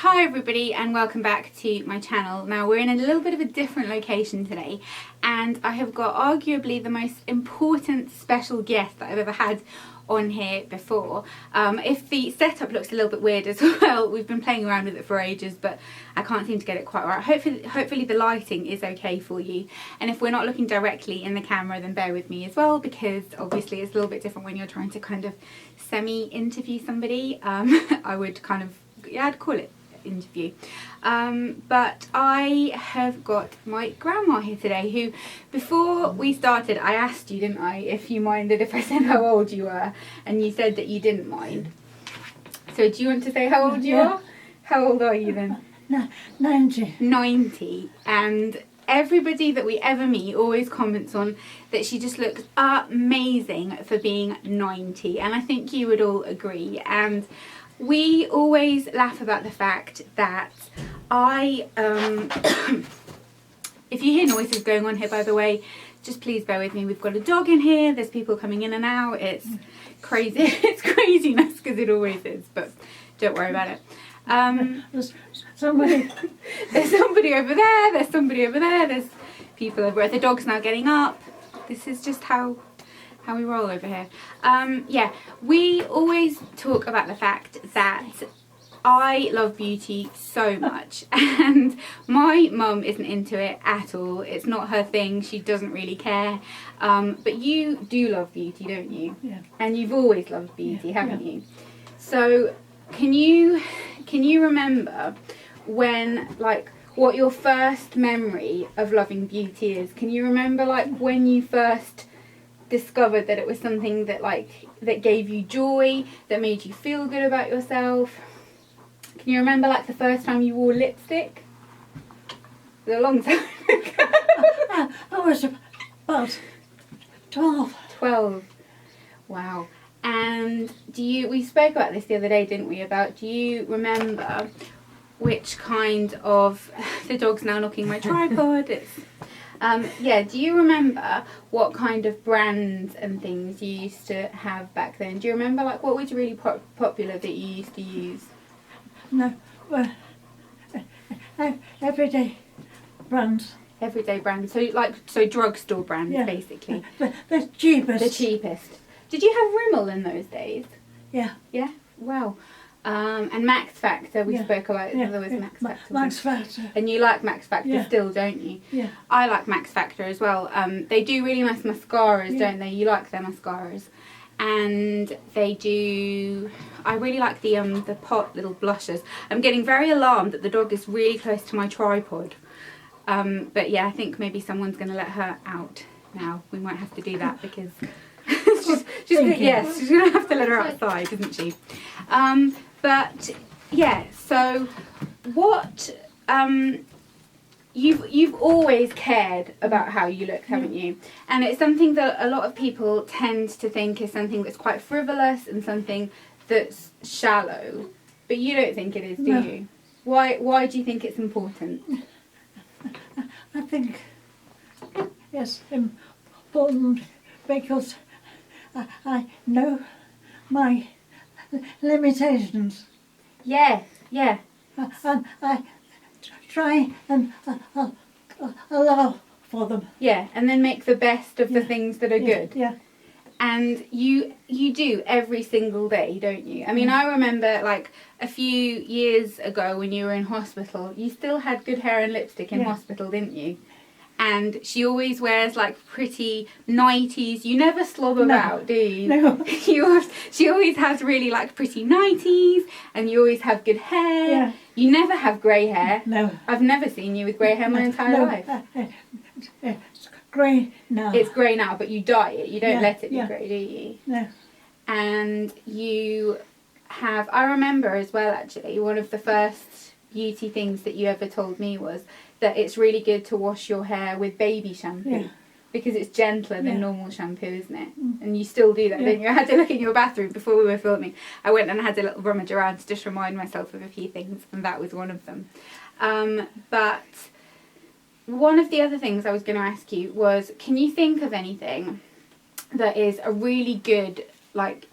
Hi everybody and welcome back to my channel. Now we're in a little bit of a different location today and I have got arguably the most important special guest that I've ever had on here before. If the setup looks a little bit weird as well, we've been playing around with it for ages but I can't seem to get it quite right. Hopefully the lighting is okay for you, and if we're not looking directly in the camera then bear with me as well, because obviously it's a little bit different when you're trying to kind of semi-interview somebody. I would kind of, yeah, I'd call it interview. But I have got my grandma here today, who, before we started, I asked you, didn't I, if you minded if I said how old you were, and you said that you didn't mind. So do you want to say how old you are? How old are you then? 90. 90. And everybody that we ever meet always comments on that she just looks amazing for being 90, and I think you would all agree. And we always laugh about the fact that if you hear noises going on here, by the way, just please bear with me. We've got a dog in here, there's people coming in and out, it's crazy. It's craziness, because it always is, but don't worry about it. There's somebody. There's somebody over there, there's somebody over there, there's people over there. The dog's now getting up. This is just how we roll over here. Yeah, we always talk about the fact that I love beauty so much and my mum isn't into it at all. It's not her thing, she doesn't really care. But you do love beauty, don't you? Yeah. And you've always loved beauty, haven't yeah. you? So can you remember when, like, what your first memory of loving beauty is? Can you remember, like, when you first discovered that it was something that, like, that gave you joy, that made you feel good about yourself? Can you remember, like, the first time you wore lipstick? It was a long time ago. I was about 12. 12. Wow. And we spoke about this the other day, didn't we, about, do you remember which kind of, the dog's now knocking my tripod, it's, yeah, do you remember what kind of brands and things you used to have back then? Do you remember, like, what was really popular that you used to use? No, well, everyday brands. Everyday brands, so drugstore brands, Yeah. basically. The cheapest. The cheapest. Did you have Rimmel in those days? Yeah. Yeah? Wow. And Max Factor, we spoke about, Yeah. there was Max Factor. Max Factor. And you like Max Factor Yeah. still, don't you? Yeah. I like Max Factor as well. They do really nice mascaras, Yeah. don't they? You like their mascaras. And they do, I really like the pot little blushes. I'm getting very alarmed that the dog is really close to my tripod. But yeah, I think maybe someone's going to let her out now. We might have to do that because she's going to have to let her outside, isn't she? But yeah, so what, you've always cared about how you look, haven't you? And it's something that a lot of people tend to think is something that's quite frivolous and something that's shallow. But you don't think it is, do you? Why do you think it's important? I think it's important because I know my limitations. Yeah, yeah. And I try and allow for them. Yeah, and then make the best of the things that are good. Yeah. And you do every single day, don't you? I mean, I remember, like, a few years ago when you were in hospital, you still had good hair and lipstick in hospital, didn't you? And she always wears, like, pretty nighties. You never slob about, do you? No. She always has really, like, pretty nighties, and you always have good hair. Yeah. You never have grey hair. No. I've never seen you with grey hair my entire life. It's grey now. It's grey now, but you dye it. You don't let it be yeah. grey, do you? No. And you have, I remember as well, actually, one of the first beauty things that you ever told me was that it's really good to wash your hair with baby shampoo. Yeah. Because it's gentler than normal shampoo, isn't it? And you still do that, don't you? I had to look in your bathroom before we were filming. I went and had a little rummage around to just remind myself of a few things, and that was one of them. But one of the other things I was going to ask you was, can you think of anything that is a really good, like,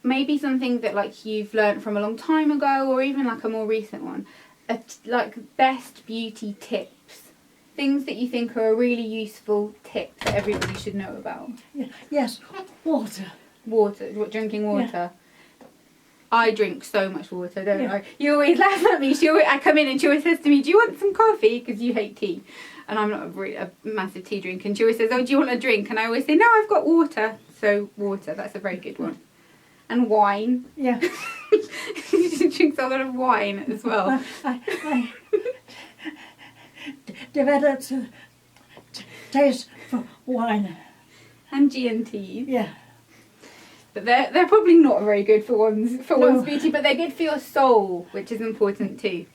maybe something that like you've learnt from a long time ago, or even like a more recent one. Like best beauty tips, things that you think are a really useful tip that everybody should know about. Yes, water. Water, drinking water. I drink so much water, don't Yeah. I? You always laugh at me. I come in and she always says to me, "Do you want some coffee?" Because you hate tea, and I'm not a massive tea drinker. And she always says, "Oh, do you want a drink?" And I always say, "No, I've got water." So water, that's a very good one. And wine. Yeah. She drinks a lot of wine as well. I developed a taste for wine. And G&Ts. Yeah. But they're probably not very good for one's beauty, but they're good for your soul, which is important too.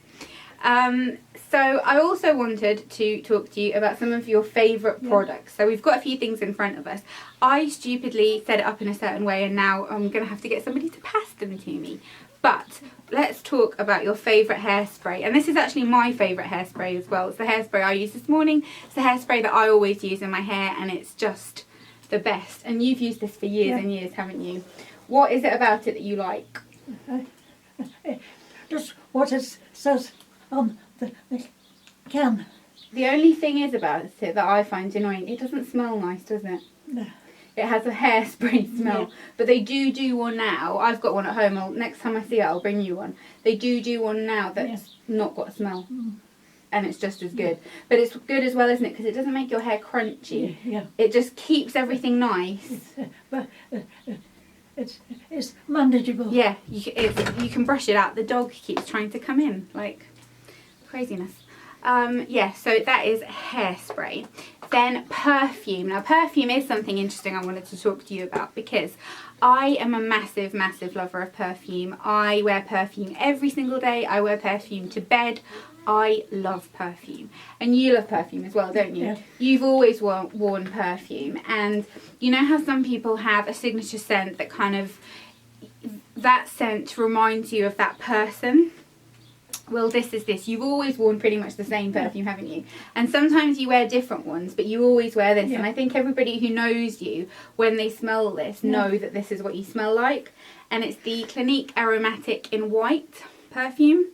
So I also wanted to talk to you about some of your favourite products. So we've got a few things in front of us. I stupidly set it up in a certain way, and now I'm going to have to get somebody to pass them to me. But let's talk about your favourite hairspray. And this is actually my favourite hairspray as well. It's the hairspray I used this morning. It's the hairspray that I always use in my hair, and it's just the best. And you've used this for years and years, haven't you? What is it about it that you like? Just what it says on the can. The only thing is about it that I find annoying, it doesn't smell nice, does it? No. It has a hairspray smell. But they do one now. I've got one at home. Next time I see it, I'll bring you one. They do one now that's not got a smell. And it's just as good. But it's good as well, isn't it? Because it doesn't make your hair crunchy. Yeah. It just keeps everything nice. But it's manageable. Yeah, you can brush it out. The dog keeps trying to come in, like craziness. So that is hairspray. Then perfume. Now perfume is something interesting I wanted to talk to you about, because I am a massive, massive lover of perfume. I wear perfume every single day. I wear perfume to bed. I love perfume. And you love perfume as well, don't you? Yeah. You've always worn perfume. And you know how some people have a signature scent that kind of, that scent reminds you of that person? Well, this is this. You've always worn pretty much the same perfume, haven't you? And sometimes you wear different ones, but you always wear this. And I think everybody who knows you, when they smell this, know that this is what you smell like. And it's the Clinique Aromatic in White perfume.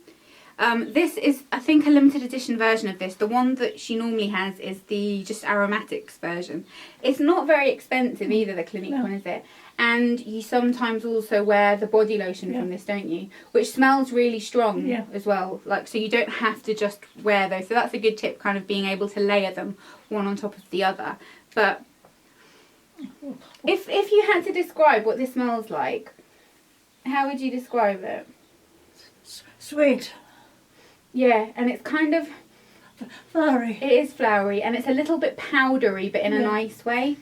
This is, I think, a limited edition version of this. The one that she normally has is the just aromatics version. It's not very expensive either, the Clinique one, is it? And you sometimes also wear the body lotion from this, don't you? Which smells really strong as well. Like, so you don't have to just wear those. So that's a good tip, kind of being able to layer them one on top of the other. But if you had to describe what this smells like, how would you describe it? Sweet. Yeah, and it's kind of flowery. It is flowery, and it's a little bit powdery, but in a nice way.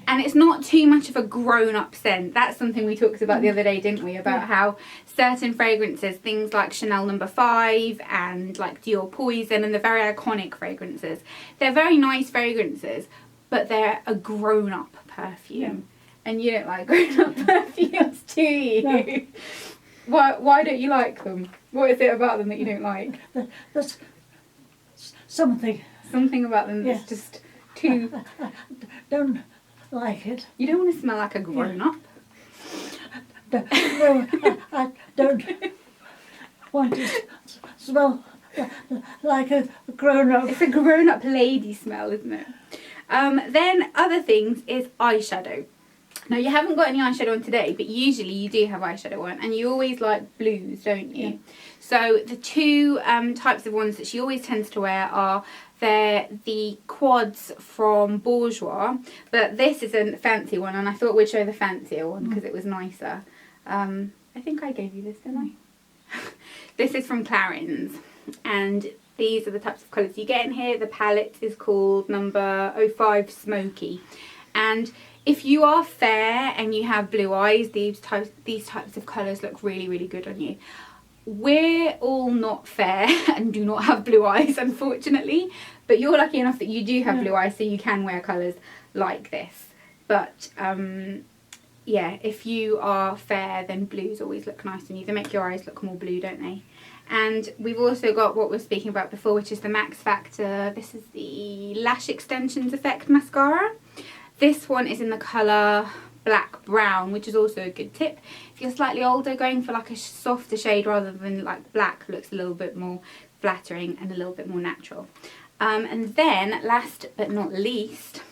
And it's not too much of a grown-up scent. That's something we talked about the other day, didn't we? About how certain fragrances, things like Chanel No. 5 and like Dior Poison and the very iconic fragrances, they're very nice fragrances, but they're a grown-up perfume. And you don't like grown-up perfumes, do you? No. Why don't you like them? What is it about them that you don't like? There's something. Something about them that's just too... Don't like it. You don't want to smell like a grown-up. No, I don't want to smell like a grown-up. It's a grown-up lady smell, isn't it? Then other things is eyeshadow. Now you haven't got any eyeshadow on today, but usually you do have eyeshadow on, and you always like blues, don't you? Yeah. So the two types of ones that she always tends to wear are the quads from Bourjois, but this is a fancy one, and I thought we'd show the fancier one because it was nicer. I think I gave you this, didn't I? This is from Clarins, and these are the types of colours you get in here. The palette is called number 05 Smoky, and if you are fair and you have blue eyes, these types of colours look really, really good on you. We're all not fair and do not have blue eyes, unfortunately, but you're lucky enough that you do have blue eyes, so you can wear colours like this. But yeah, if you are fair, then blues always look nice on you. They make your eyes look more blue, don't they? And we've also got what we were speaking about before, which is the Max Factor. This is the Lash Extensions Effect Mascara. This one is in the colour black brown, which is also a good tip. If you're slightly older, going for like a softer shade rather than like black looks a little bit more flattering and a little bit more natural. And then last but not least,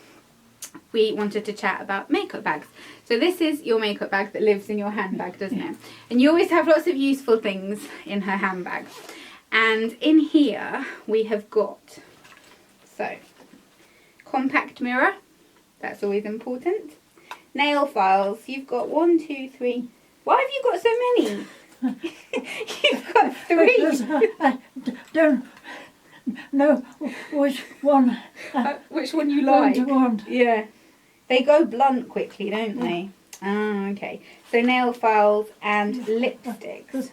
we wanted to chat about makeup bags. So this is your makeup bag that lives in your handbag, doesn't it? And you always have lots of useful things in her handbag. And in here we have got, so, compact mirror, that's always important. Nail files, you've got 1, 2, 3. Why have you got so many? You've got 3. I don't know which one. Which one you like? Want. Yeah. They go blunt quickly, don't they? Ah, okay. So nail files and lipsticks.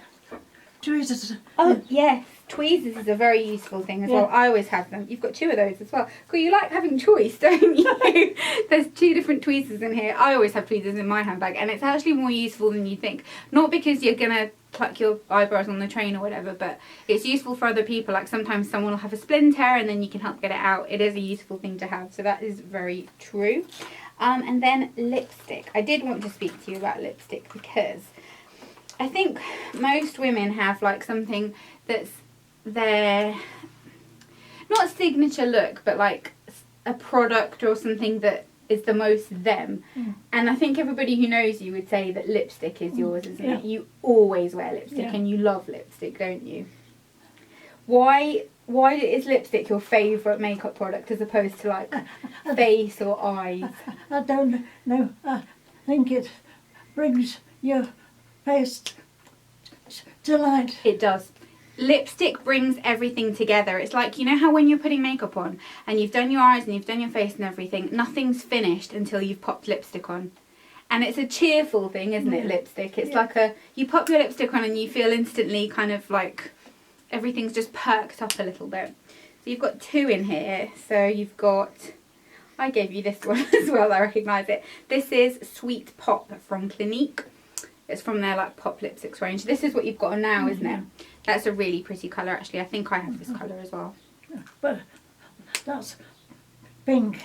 Tweezers. Oh, yes. Tweezers is a very useful thing as well. I always have them. You've got 2 of those as well. Cool, you like having choice, don't you? There's 2 different tweezers in here. I always have tweezers in my handbag, and it's actually more useful than you think. Not because you're going to pluck your eyebrows on the train or whatever, but it's useful for other people. Like sometimes someone will have a splinter and then you can help get it out. It is a useful thing to have, so that is very true. And then lipstick. I did want to speak to you about lipstick because I think most women have like something that's their, not signature look, but like a product or something that is the most them. And I think everybody who knows you would say that lipstick is yours, isn't it? You always wear lipstick and you love lipstick, don't you? Why is lipstick your favourite makeup product as opposed to like face or eyes? I don't know. I think it brings your face to light. It does. Lipstick brings everything together. It's like, you know how when you're putting makeup on and you've done your eyes and you've done your face and everything, nothing's finished until you've popped lipstick on. And it's a cheerful thing, isn't it, lipstick? It's like you pop your lipstick on and you feel instantly kind of like everything's just perked up a little bit. So you've got 2 in here. So you've got, I gave you this one as well, I recognise it. This is Sweet Pop from Clinique. It's from their like pop lipsticks range. This is what you've got on now, isn't it? That's a really pretty colour actually. I think I have this colour as well. But that's pink.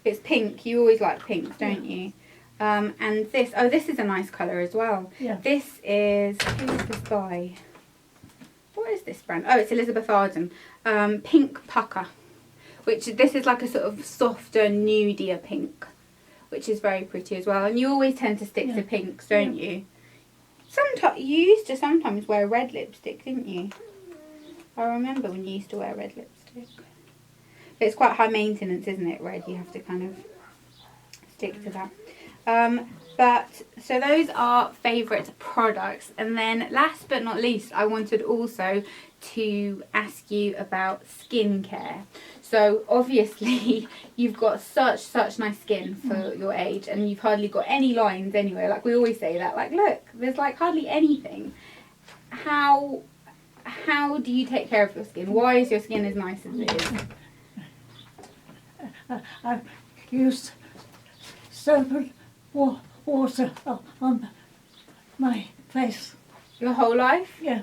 It's pink. You always like pinks, don't you? And this, oh, this is a nice colour as well. This is, who is this by? What is this brand? Oh, it's Elizabeth Arden. Pink Pucker. Which, this is like a sort of softer, nudier pink. Which is very pretty as well. And you always tend to stick to pinks, don't you? Sometimes you used to sometimes wear red lipstick, didn't you? I remember when you used to wear red lipstick. But it's quite high maintenance, isn't it, red? You have to kind of stick to that. But so those are favourite products. And then last but not least, I wanted also to ask you about skincare. So obviously you've got such nice skin for your age, and you've hardly got any lines anywhere. Like we always say that, like look, there's like hardly anything. How do you take care of your skin? Why is your skin as nice as it is? I've used soap and water on my face. Your whole life? Yeah.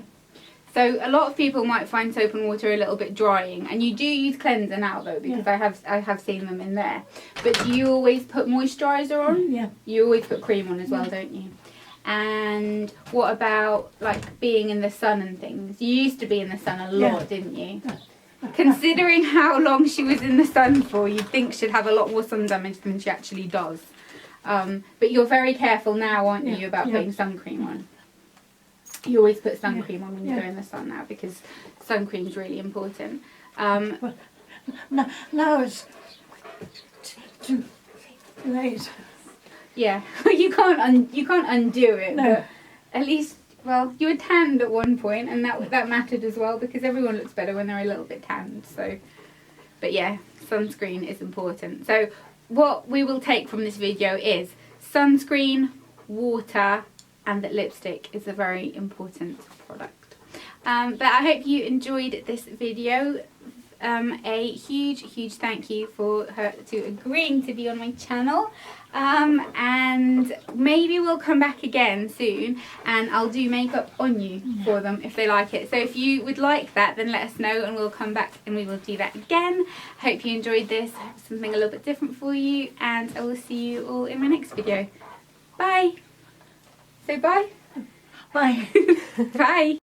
So a lot of people might find soap and water a little bit drying, and you do use cleanser now though, because I have seen them in there. But do you always put moisturiser on? Yeah. You always put cream on as well, don't you? And what about like being in the sun and things? You used to be in the sun a lot, didn't you? Considering how long she was in the sun for, you'd think she'd have a lot more sun damage than she actually does. But you're very careful now, aren't you, about putting sun cream on? You always put sun cream on when you go in the sun now, because sun cream is really important. Well, now it's too late. Yeah, you can't undo it. No. But at least, well, you were tanned at one point, and that mattered as well, because everyone looks better when they're a little bit tanned. So, but yeah, sunscreen is important. So what we will take from this video is sunscreen, water, and that lipstick is a very important product. But I hope you enjoyed this video. a huge thank you for her to agreeing to be on my channel. And maybe we'll come back again soon and I'll do makeup on you for them if they like it. So if you would like that, then let us know and we'll come back and we will do that again. Hope you enjoyed this. I have something a little bit different for you, and I will see you all in my next video. Bye. Say bye. Bye. Bye.